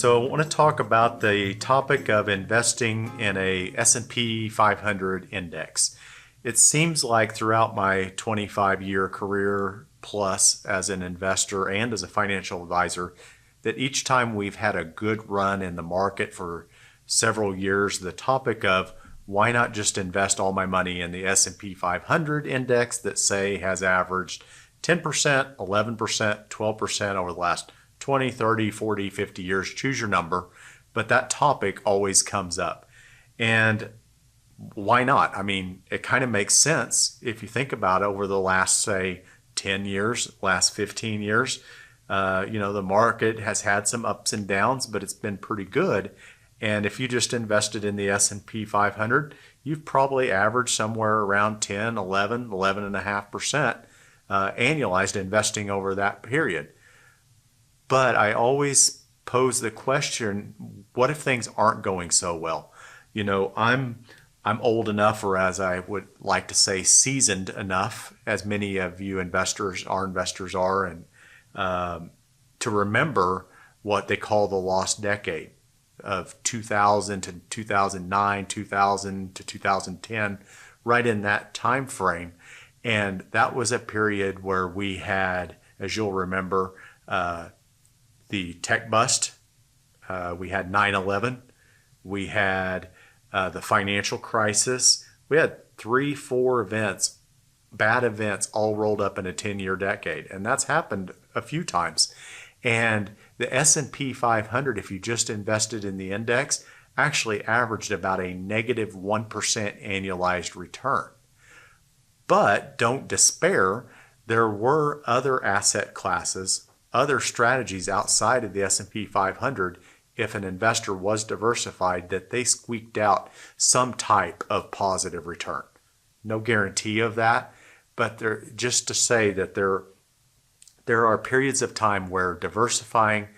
So I want to talk about the topic of investing in a S&P 500 index. It seems like throughout my 25-year career plus as an investor and as a financial advisor, that each time we've had a good run in the market for several years, the topic of why not just invest all my money in the S&P 500 index that say has averaged 10%, 11%, 12% over the last 20, 30, 40, 50 years, choose your number, but that topic always comes up. And why not? I mean, it kind of makes sense if you think about it over the last, say, 10 years, last 15 years. The market has had some ups and downs, but it's been pretty good. And if you just invested in the S&P 500, you've probably averaged somewhere around 10, 11, 11.5% annualized investing over that period. But I always pose the question, what if things aren't going so well? I'm old enough, or as I would like to say, seasoned enough, as many of you investors are, and to remember what they call the lost decade of 2000 to 2009, 2000 to 2010, right in that time frame. And that was a period where we had, as you'll remember, the tech bust, we had 9/11, we had the financial crisis. We had 3-4 events, bad events, all rolled up in a 10-year decade. And that's happened a few times. And the S&P 500, if you just invested in the index, actually averaged about a negative 1% annualized return. But don't despair, there were other asset classes, other strategies outside of the S&P 500, if an investor was diversified, that they squeaked out some type of positive return. No guarantee of that, but just to say that there are periods of time where diversifying,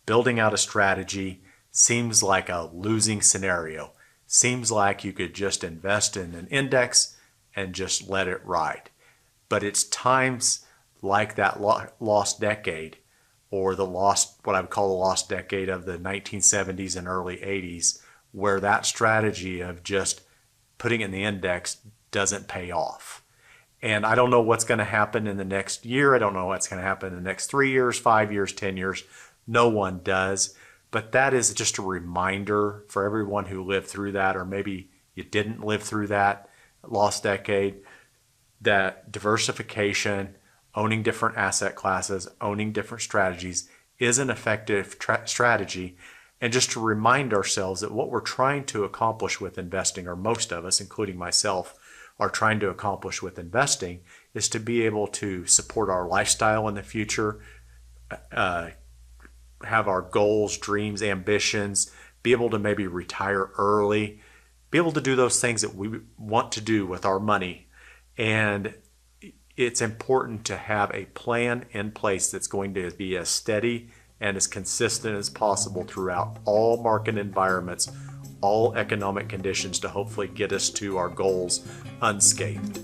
building out a strategy seems like a losing scenario. Seems like you could just invest in an index and just let it ride. But it's times like that lost decade, or what I would call the lost decade of the 1970s and early 80s, where that strategy of just putting in the index doesn't pay off. And I don't know what's going to happen in the next year. I don't know what's going to happen in the next 3 years, 5 years, 10 years. No one does. But that is just a reminder for everyone who lived through that, or maybe you didn't live through that lost decade, that diversification, owning different asset classes, owning different strategies is an effective strategy. And just to remind ourselves that what we're trying to accomplish with investing, or most of us, including myself, are trying to accomplish with investing, is to be able to support our lifestyle in the future, have our goals, dreams, ambitions, be able to maybe retire early, be able to do those things that we want to do with our money. And it's important to have a plan in place that's going to be as steady and as consistent as possible throughout all market environments, all economic conditions, to hopefully get us to our goals unscathed.